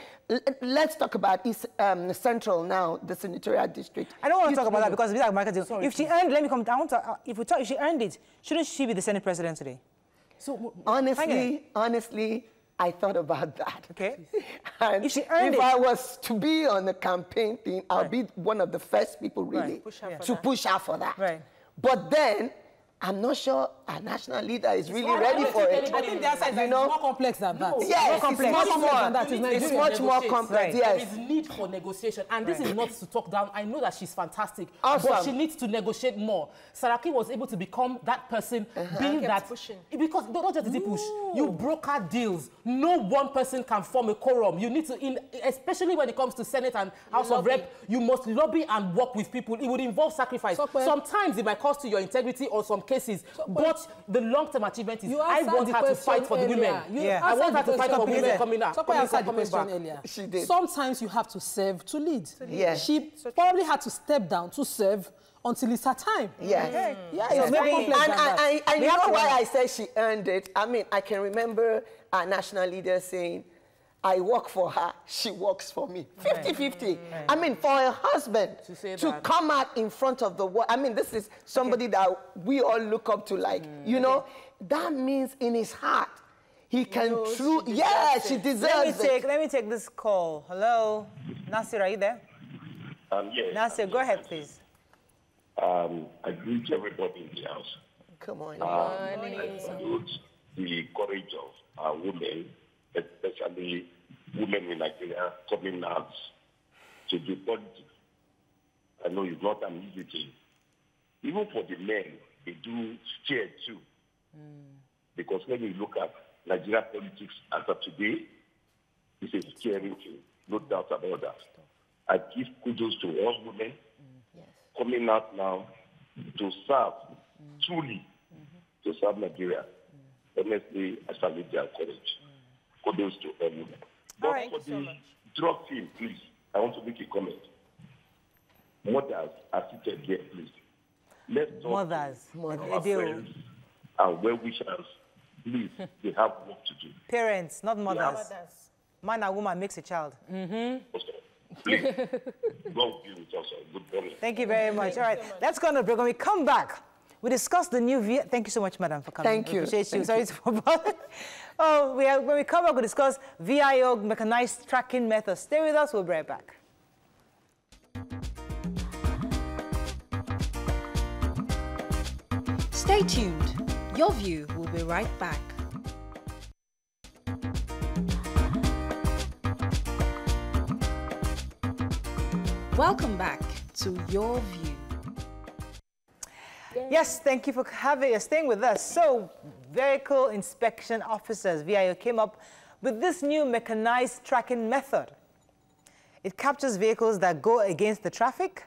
let's talk about East Central now, the senatorial district. I don't want to talk about that because it's like marketing. If she earned, let me come. I want to. If she earned it, shouldn't she be the Senate president today? So honestly, I thought about that. Okay. And if she earned I was to be on the campaign thing, I'll be one of the first people really to push her for that. Right. But then, I'm not sure a national leader is really ready for it. I think the answer is more complex than that. Yes, it's much more complex. Yes. There is need for negotiation. And this is not to talk down. I know that she's fantastic. Awesome. But she needs to negotiate more. Saraki was able to become that person, being that... Pushing. Because not just the push. You broker deals. No one person can form a quorum. You need to, especially when it comes to Senate and House of Rep, you must lobby and work with people. It would involve sacrifice. Sometimes it might cost you your integrity or some cases, but the long-term achievement is I want her to fight for the women. I want her to fight for women coming out. So I answered the question earlier. She did. Sometimes you have to serve to lead. Yeah. She probably had to step down to serve until it's her time. Yes. It's very complex than that. And you know why I say she earned it? I can remember our national leader saying, I work for her, she works for me. 50-50. For a husband to come out in front of the world. This is somebody that we all look up to, like, that means in his heart, he can truly, she deserves it. Let me take this call. Hello? Nasir, are you there? Yes. Nasir, go ahead, please. I greet everybody in the house. Come on. I salute the courage of our women, especially women in Nigeria coming out to do politics. I know it's not an easy thing. Even for the men, they do steer too. Because when you look at Nigeria politics as of today, it's a steering thing, no doubt about that. I give kudos to all women coming out now to serve, truly to serve Nigeria. Honestly, I salute their courage. Kudos to all women. But for the drug team, please, I want to make a comment. Mothers are seated here, please. Let's talk to our friends and well-wishers. Please, they have work to do. Parents, not mothers. Man and woman makes a child. Please, God be with us. Good morning. Thank you very much. All right, let's go on a break. When we come back, we discuss the new Thank you so much, madam, for coming. Thank you. Appreciate you. Sorry for when we come back, we'll discuss VIO mechanized tracking methods. Stay with us. We'll be right back. Stay tuned. Your View will be right back. Welcome back to Your View. Yes, thank you for staying with us. So, vehicle inspection officers, VIO, came up with this new mechanized tracking method. It captures vehicles that go against the traffic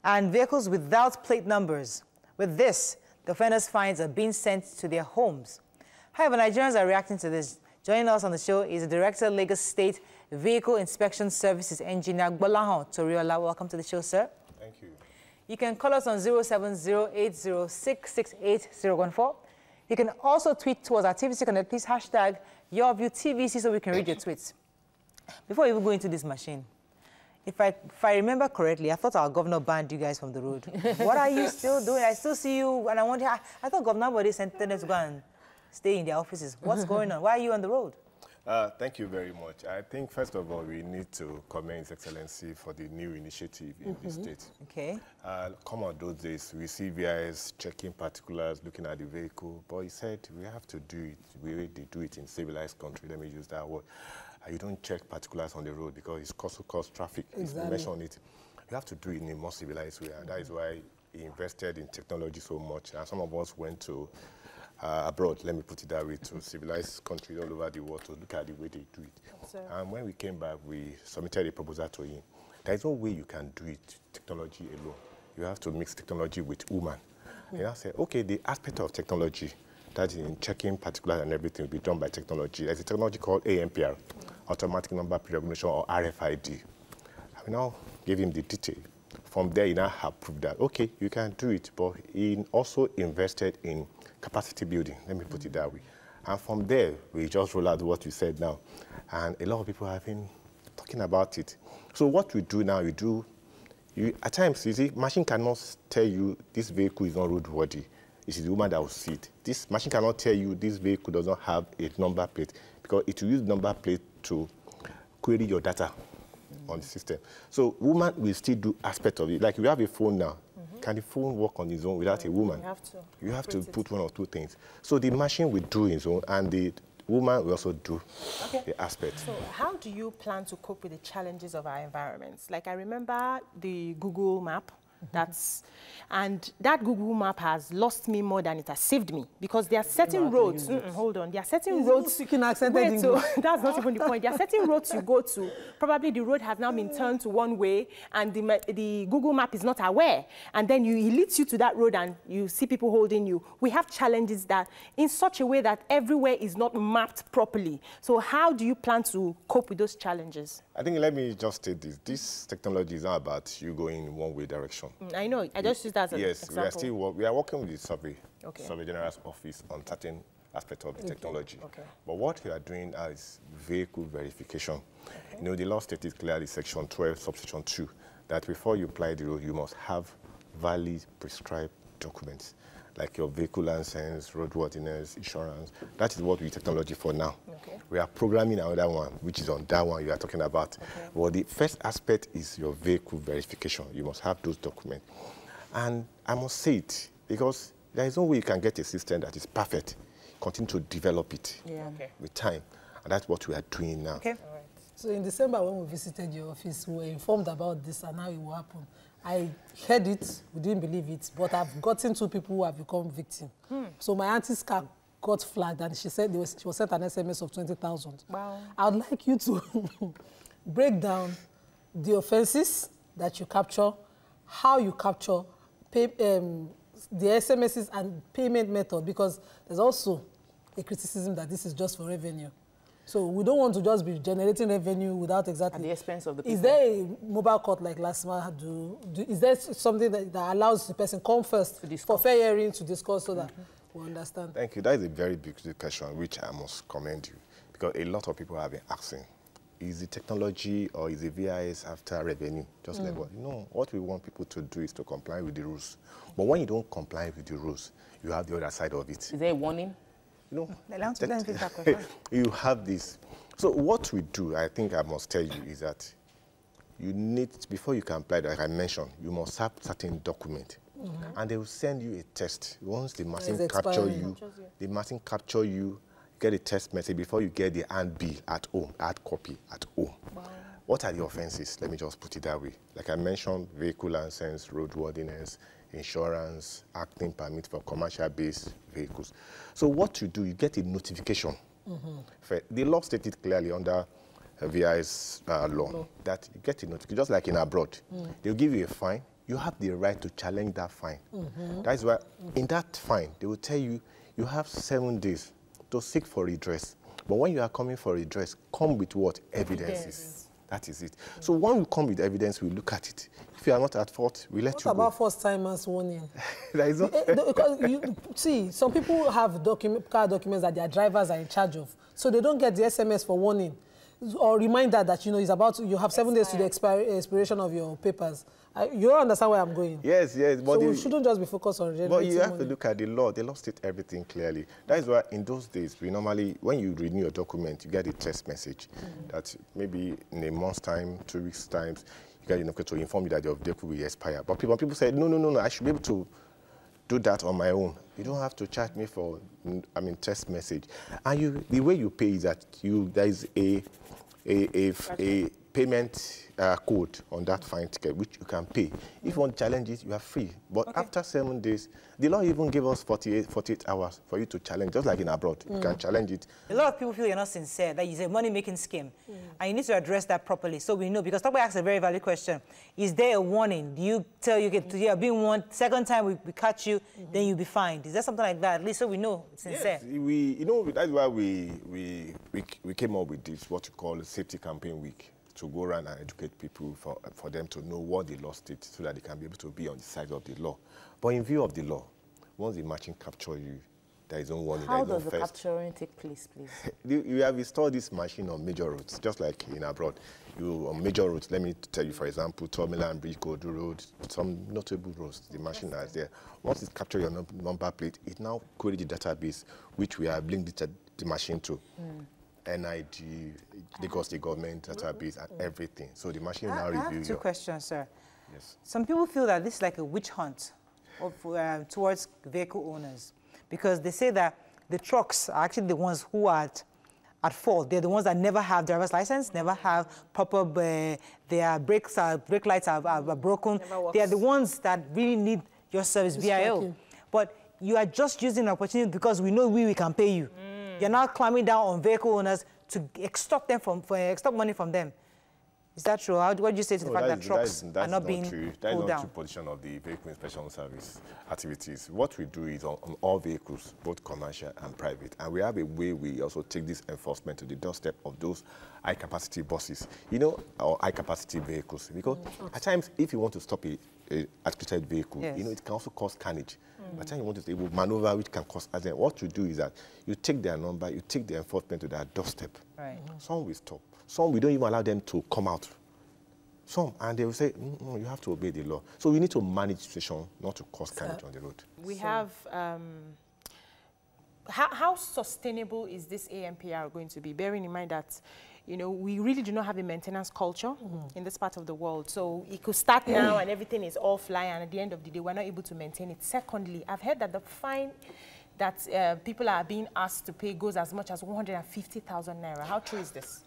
and vehicles without plate numbers. With this, the offenders' fines are being sent to their homes. However, Nigerians are reacting to this. Joining us on the show is the Director of Lagos State Vehicle Inspection Services, Engineer Gbolahan Toriola. Welcome to the show, sir. Thank you. You can call us on 07080668014. You can also tweet towards our TVC Connect. Please hashtag YourViewTVC so we can read your tweets. Before we even go into this machine, if I remember correctly, I thought our governor banned you guys from the road. What are you still doing? I still see you, and I thought Governor Body sent them to go and stay in their offices. What's going on? Why are you on the road? Thank you very much. I think, first of all, we need to commend His Excellency for the new initiative in the state. Okay. Come on, those days, we see VIS checking particulars, looking at the vehicle, but he said we have to do it the way they do it in civilized country. Let me use that word. You don't check particulars on the road because it's also cause traffic. Exactly. Mention it. You have to do it in a more civilized way, and that is why he invested in technology so much. And some of us went to abroad, let me put it that way, to civilized countries all over the world to look at the way they do it. And when we came back, we submitted a proposal to him. There is no way you can do it technology alone. You have to mix technology with human. And I said, okay, the aspect of technology, that is in checking particulars and everything, will be done by technology. There's a technology called ANPR, Automatic Number Recognition, or RFID. I will now give him the detail. From there, he now have proved that, okay, you can do it, but he also invested in capacity building, let me put it that way. And from there, we just roll out what you said now. And a lot of people have been talking about it. So what we do now, at times, you see, machine cannot tell you this vehicle is not roadworthy. It is the woman that will see it. This machine cannot tell you this vehicle does not have a number plate because it will use number plate to query your data on the system. So woman will still do aspect of it. Like we have a phone now. Can the phone work on its own without a woman? You have to put one or two things. So the machine will do its own, and the woman will also do the aspect. So how do you plan to cope with the challenges of our environments? Like I remember the Google map. And that Google map has lost me more than it has saved me because there are certain roads. Hold on, there are certain roads. That's not even the point. There are certain roads you go to. Probably the road has now been turned to one way, and the Google map is not aware. And then he leads you to that road, and you see people holding you. We have challenges that in such a way that everywhere is not mapped properly. So how do you plan to cope with those challenges? I think let me just state this. This technology is not about you going in one-way direction. I know. I just use that as an Yes, example. we are working with the Survey General's office on certain aspects of the technology. But what we are doing now is vehicle verification. You know, the law states clearly, Section 12, subsection 2, that before you apply the road, you must have valid prescribed documents, like your vehicle license, roadworthiness, insurance. That is what we technology for now. We are programming another one, which is on that one you are talking about. Well, the first aspect is your vehicle verification. You must have those documents. And I must say it, because there is no way you can get a system that is perfect. Continue to develop it with time. And that's what we are doing now. So in December, when we visited your office, we were informed about this and how it will happen. I heard it, we didn't believe it, but I've gotten 2 people who have become victims. So my auntie's car got flagged, and she said she was sent an SMS of 20,000. Wow. I would like you to break down the offenses that you capture, how you capture the SMSs and payment method, because there's also a criticism that this is just for revenue. So we don't want to just be generating revenue without exactly... At the expense of the people. Is there a mobile court like Lasma is there something that allows the person come first for fair hearing to discuss so that we understand? Thank you. That is a very big question, which I must commend you, because a lot of people have been asking, is the technology or is the VIS after revenue? Just like what? No, what we want people to do is to comply with the rules. But when you don't comply with the rules, you have the other side of it. Is there a warning? No. You have this. So what we do, I think I must tell you, is that you need, before you can apply, like I mentioned, you must have certain document. And they will send you a test. Once the machine capture you, the machine capture you, get a test message before you get the hand bill at home, hard copy at home. Wow. What are the offenses? Let me just put it that way. Like I mentioned, vehicle license, roadworthiness, insurance, acting permit for commercial-based vehicles. So what you do, you get a notification. The law stated clearly under VI's law that you get a notification, just like in abroad. They'll give you a fine. You have the right to challenge that fine. That is why in that fine, they will tell you, you have 7 days to seek for redress. But when you are coming for redress, come with what? Evidences. That is it. So when we come with evidence, we look at it. If you are not at fault, we let you go. What about first-timers warning? That is not because see, some people have car documents that their drivers are in charge of. So they don't get the SMS for warning or reminder that, you know, you have 7 days to the expiration of your papers. You understand where I'm going? Yes, yes. But so we shouldn't just be focused on generating But you have money. to look at the law. The law states everything clearly. That is why in those days, we normally, when you renew your document, you get a text message that maybe in a month's time, 2 weeks' time, you get to inform you that your vehicle will expire. But people say, no, I should be able to do that on my own. You don't have to charge me for, text message. And the way you pay is that there is a payment code on that fine ticket, which you can pay. If you want to challenge it, you are free. But after 7 days, the law even gave us 48 hours for you to challenge, just like in abroad. You can challenge it. A lot of people feel you're not sincere, that it's a money-making scheme. And you need to address that properly so we know. Because somebody asked a very valid question. Is there a warning? Do you tell you get to being warned, second time we catch you, then you'll be fined? Is there something like that? At least so we know it's sincere. Yes, that's why we came up with this, what you call a safety campaign week, to go around and educate people for them to know what the law states so that they can be able to be on the side of the law. But in view of the law, once the machine capture you, there is no warning. How does the capturing take place, please? You have installed this machine on major roads, just like in abroad. On major roads, let me tell you, for example, Terminal and Bridge Code Road, some notable roads, the machine is there. Once it captures your number plate, it now creates the database, which we have linked the machine to. NID, Lagos State Government database, and everything. So the machine now reviews. I have two questions, sir. Yes. Some people feel that this is like a witch hunt towards vehicle owners, because they say that the trucks are actually the ones who are at fault. They're the ones that never have driver's license, never have proper, their brake lights are broken. They are the ones that really need your service, VIO. But you are just using the opportunity because we know we can pay you. You're now climbing down on vehicle owners to extort money from them. Is that true? What do you say to the fact that trucks are not being pulled down? That is not true position of the Vehicle Inspection Service activities. What we do is on all vehicles, both commercial and private, and we have a way we also take this enforcement to the doorstep of those high-capacity buses, or high-capacity vehicles. Because at times, if you want to stop a accident vehicle, it can also cause carnage. By the time you want to maneuver, which can cause accident, what you do is that you take their number, you take the enforcement to their doorstep. Right. Some will stop. Some, we don't even allow them to come out. Some, and they will say, no, you have to obey the law. So we need to manage the situation, not to cause carnage on the road. We have, how sustainable is this AMPR going to be? Bearing in mind that, we really do not have a maintenance culture in this part of the world. So it could start now and everything is all fly, and at the end of the day, we're not able to maintain it. Secondly, I've heard that the fine that people are being asked to pay goes as much as 150,000 naira. How true is this?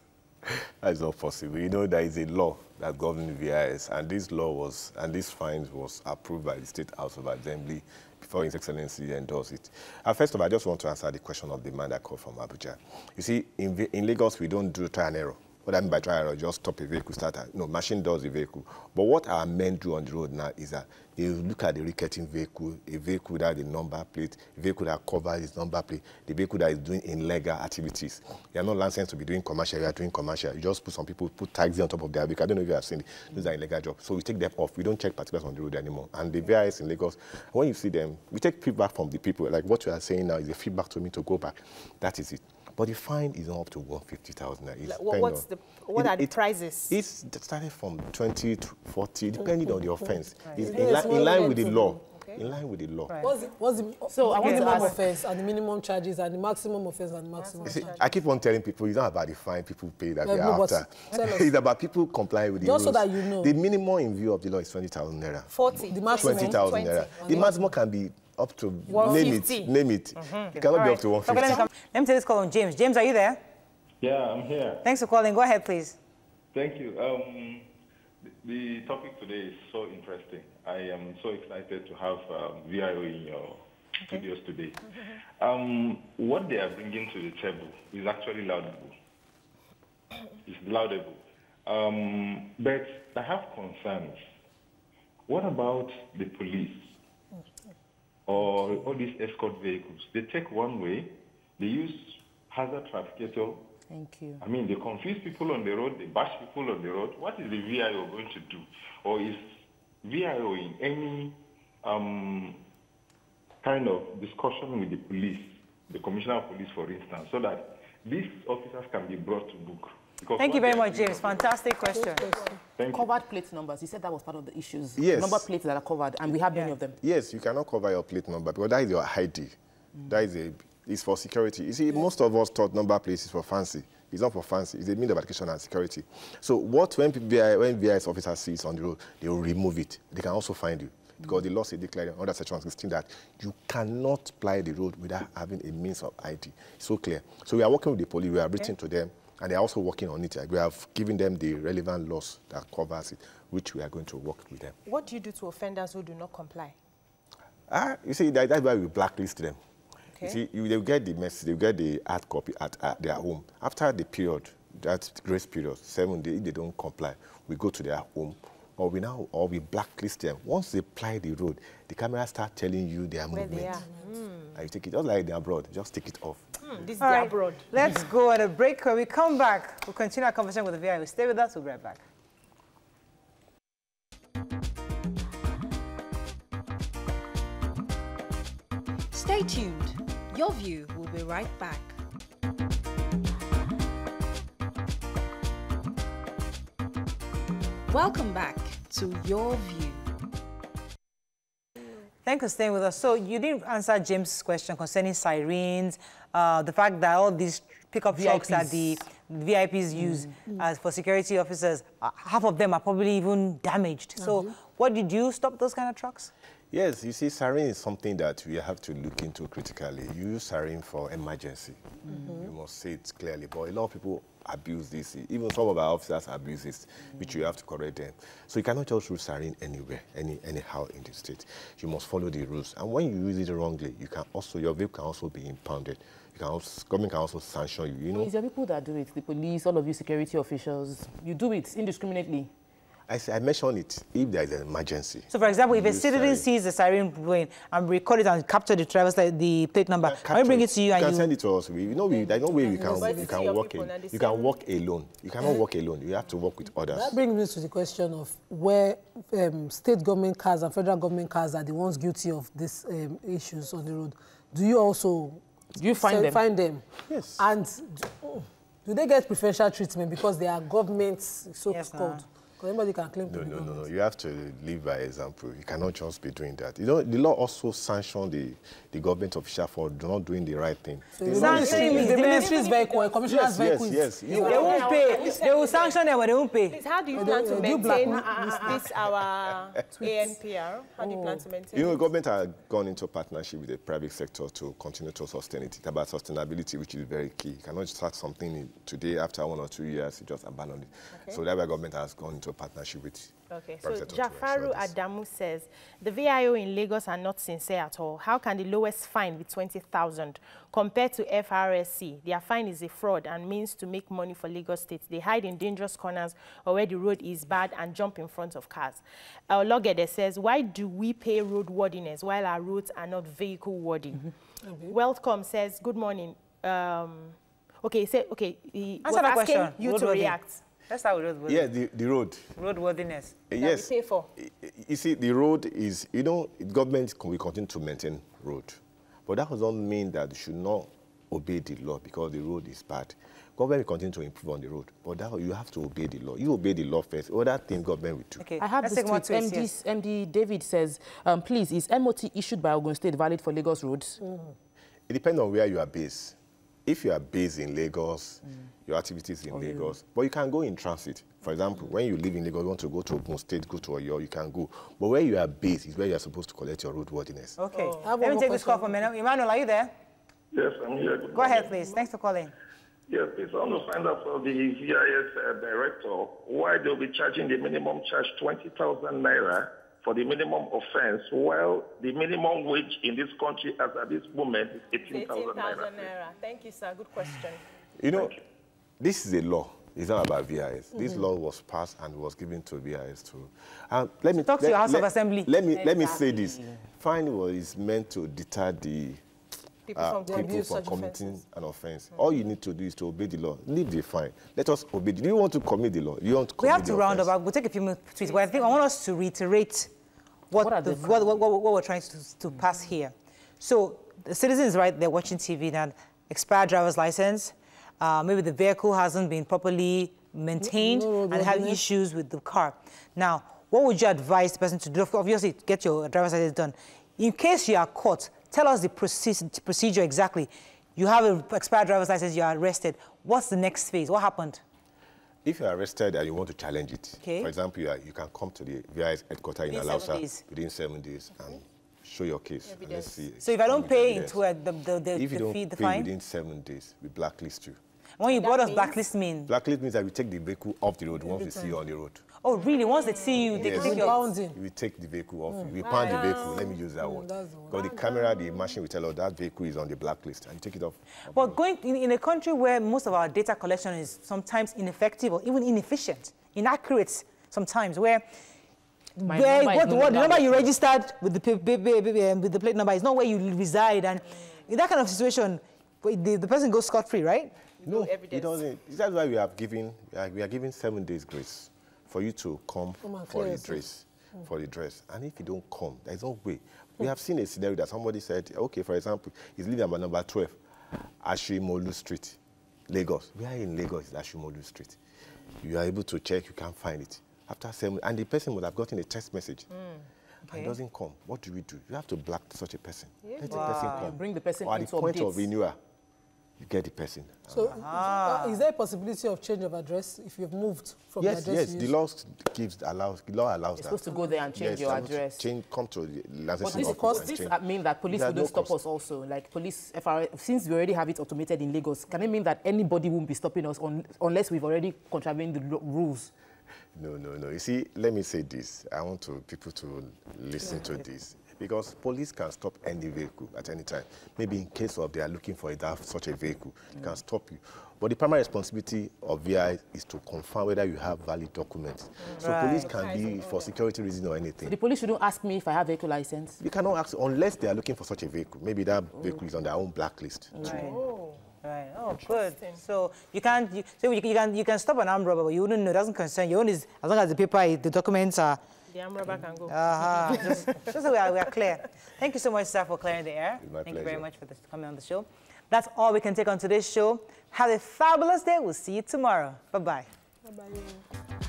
That is not possible. There is a law that governs VIS, and this law and this fine was approved by the State House of Assembly before His Excellency endorsed it. First of all, I just want to answer the question of the man that called from Abuja. You see, in Lagos, we don't do trial and error. What I mean by trial and error, just stop a vehicle, start. No, machine does the vehicle. But what our men do on the road now is that they look at the ricketing vehicle, a vehicle that has a number plate, a vehicle that covers its number plate, the vehicle that is doing illegal activities. You are not licensed to be doing commercial, you are doing commercial. You just some people put tags on top of their vehicle. I don't know if you have seen it. Those are illegal jobs. So we take them off. We don't check particulars on the road anymore. And the VIS in Lagos, when you see them, we take feedback from the people. Like what you are saying now is a feedback to me to go back. That is it. But the fine is not up to 150,000 naira. What are the prices? It's starting from 20 to 40, depending on the offense. It's in line with the law. Okay. In line with the law. Right. What's the minimum offense and the minimum charges and the maximum offense and the maximum charges? I keep on telling people it's not about the fine people pay that they're after. It's about people complying with the rules. Just so that you know. The minimum in view of the law is 20,000 naira. 40. The maximum 20,000 naira. Okay. The maximum can be up to 150. Name it. It cannot be up to 150. Okay, let me take this call on James. James, are you there? Yeah, I'm here. Thanks for calling. Go ahead, please. Thank you. The topic today is so interesting. I am so excited to have VIO in your studios today. What they are bringing to the table is actually laudable. It's laudable. But I have concerns. What about the police or all these escort vehicles? They take one way, they use hazard trafficator. Thank you. I mean, they confuse people on the road, they bash people on the road. What is the VIO going to do? Or is VIO in any kind of discussion with the police, the commissioner of police, for instance, so that these officers can be brought to book? Because thank you very much, James. Fantastic question. Thank you. Covered plate numbers. You said that was part of the issues. Yes. Number plates that are covered, and we have many of them. Yes, you cannot cover your plate number because that is your ID. That is it's for security. You see, most of us thought number plates is for fancy. It's not for fancy. It's a means of education and security. So when VIS officer sees on the road, they will remove it. They can also find you. Because the law is declared under Section 116 that you cannot ply the road without having a means of ID. It's so clear. So we are working with the police. We are written to them, and they are also working on it. We have given them the relevant laws that covers it, which we are going to work with them. What do you do to offenders who do not comply? You see, that's why we blacklist them. Okay. You see, they'll get the message, they'll get the hard copy at their home. After the period, that grace period, 7 days, if they don't comply, we go to their home, or we blacklist them. Once they ply the road, the camera start telling you their movement. Where they are. And you take it, just like they're abroad, just take it off. This is the abroad. Let's go on a break. When we come back, we'll continue our conversation with the VIO. Stay with us, we'll be right back. Stay tuned. Your View will be right back. Welcome back to Your View. Thanks for staying with us. So you didn't answer James' question concerning sirens, the fact that all these pickup trucks that the VIPs use as for security officers, half of them are probably even damaged. So what did you stop those kind of trucks? Yes, you see, siren is something that we have to look into critically. You use siren for emergency. You must say it clearly. But a lot of people abuse this. Even some of our officers abuse this, which you have to correct them. So you cannot just use siren anywhere, anyhow in the state. You must follow the rules. And when you use it wrongly, you can also, your vehicle can also be impounded. Government can also sanction you. You know, it's the people that do it. The police, all of you security officials. You do it indiscriminately. I mentioned it if there is an emergency. So, for example, if a citizen sees the siren going and record it and capture the driver's the plate number, can we bring it to you? You can send it to us. There's no way you can work in. You can work alone. You cannot work alone. You have to work with others. That brings me to the question of where state government cars and federal government cars are the ones guilty of these issues on the road. Do you also find them? Yes. And do they get preferential treatment because they are governments, so-called? Because anybody can claim to be government. No. You have to live by example. You cannot just be doing that. You know, the law also sanctions the government official for not doing the right thing. So sanctioning the ministry's vehicle, commissioner's vehicle. Yes. They won't pay. They will sanction them, but they won't pay. Please, how do you plan to maintain this our ANPR? How do you plan to maintain it? You know, the government has gone into partnership with the private sector to continue to sustain it. It's about sustainability, which is very key. You cannot start something today, after 1 or 2 years, you just abandon it. Okay. So that's why government has gone into a partnership with. Okay, so Jafaru Adamu says, the VIO in Lagos are not sincere at all. How can the lowest fine be 20,000 compared to FRSC? Their fine is a fraud and means to make money for Lagos State. They hide in dangerous corners or where the road is bad and jump in front of cars. Logede says, why do we pay roadworthiness while our roads are not vehicle worthy? Welcome says, good morning. He was asking you to react. That's how roadworthiness. Yeah, the road. Roadworthiness. Yes. We pay for. You see, the road is, government will continue to maintain road. But that doesn't mean that you should not obey the law because the road is bad. Government will continue to improve on the road, but that, you have to obey the law. You obey the law first. Other things government will do. Okay. I have this tweet. MD David says, please, is MOT issued by Ogun State valid for Lagos roads? It depends on where you are based. If you are based in Lagos, your activities in Lagos, but you can go in transit. For example, when you live in Lagos, you want to go to Ogun State, go to Oyo, you can go. But where you are based is where you are supposed to collect your roadworthiness. Okay. Let me take this call for a minute. Emmanuel, are you there? Yes, I'm here. Go ahead, please. Thanks for calling. Yes, please. I want to find out from the VIS director why they'll be charging the minimum charge 20,000 naira for the minimum offense, while the minimum wage in this country as at this moment is 18,000 naira. Thank you, sir. Good question. You know, this is a law. It's not about VIS. This law was passed and was given to VIS too. Let me talk to your House of Assembly. Let me say this. Fine is meant to deter the people from committing an offense. All you need to do is to obey the law. Leave the fine. Let us obey. Do you want to commit the law? You want to commit we have to round up. We'll take a few minutes, but I think I want us to reiterate what we're trying to pass here. So the citizens, right, they're watching TV now, expired driver's license, maybe the vehicle hasn't been properly maintained and have issues with the car. Now, what would you advise the person to do? Obviously, get your driver's license done. In case you are caught, tell us the procedure exactly. You have an expired driver's license, you are arrested. What's the next phase? What happened? If you are arrested and you want to challenge it, for example, you can come to the VIS headquarters in Alausa within 7 days and show your case. And let's see. So if I don't pay into the fee, the fine? Within 7 days, we blacklist you. What does blacklist mean? Blacklist means that we take the vehicle off the road once we see you on the road. Oh, really? Once they see you, they take your pounding. We take the vehicle off. We pound the vehicle. Let me use that one. Because the camera, the machine will tell us that vehicle is on the blacklist, and you take it off. But going in a country where most of our data collection is sometimes ineffective or even inefficient, inaccurate sometimes, where the number you registered with the plate number is not where you reside, and in that kind of situation, the person goes scot-free, right? No, it doesn't. That's why we are giving 7 days grace for you to come for the dress. And if you don't come, there's no way. We have seen a scenario that somebody said, okay, for example, he's living at number 12, Ashimolu Street, Lagos. We are in Lagos, Ashimolu Street. You are able to check, you can't find it. After 7, and the person would have gotten a text message. And doesn't come. What do? You have to block such a person. Let the person come. Bring the person or at the point of renewal, you get the person. So, is there a possibility of change of address if you've moved from the address? Yes, the law allows You're that. supposed to go there and change your address. Come to the licensing office. But this mean that police wouldn't stop us also? Like police, since we already have it automated in Lagos, can it mean that anybody won't be stopping us unless we've already contravened the rules? No. You see, let me say this. I want people to listen to this. Because police can stop any vehicle at any time. Maybe in case of they are looking for such a vehicle, they can stop you. But the primary responsibility of VI is to confirm whether you have valid documents. So police can be for security reasons or anything. So the police shouldn't ask me if I have a vehicle license? You cannot ask unless they are looking for such a vehicle. Maybe that vehicle is on their own blacklist. Right. Oh, good. So you can stop an armed robber, but you wouldn't know. It doesn't concern you. Only as long as the documents are. The armed robber can go. Just so we are clear. Thank you so much, sir, for clearing the air. Thank you very much for coming on the show. That's all we can take on today's show. Have a fabulous day. We'll see you tomorrow. Bye-bye. Bye-bye.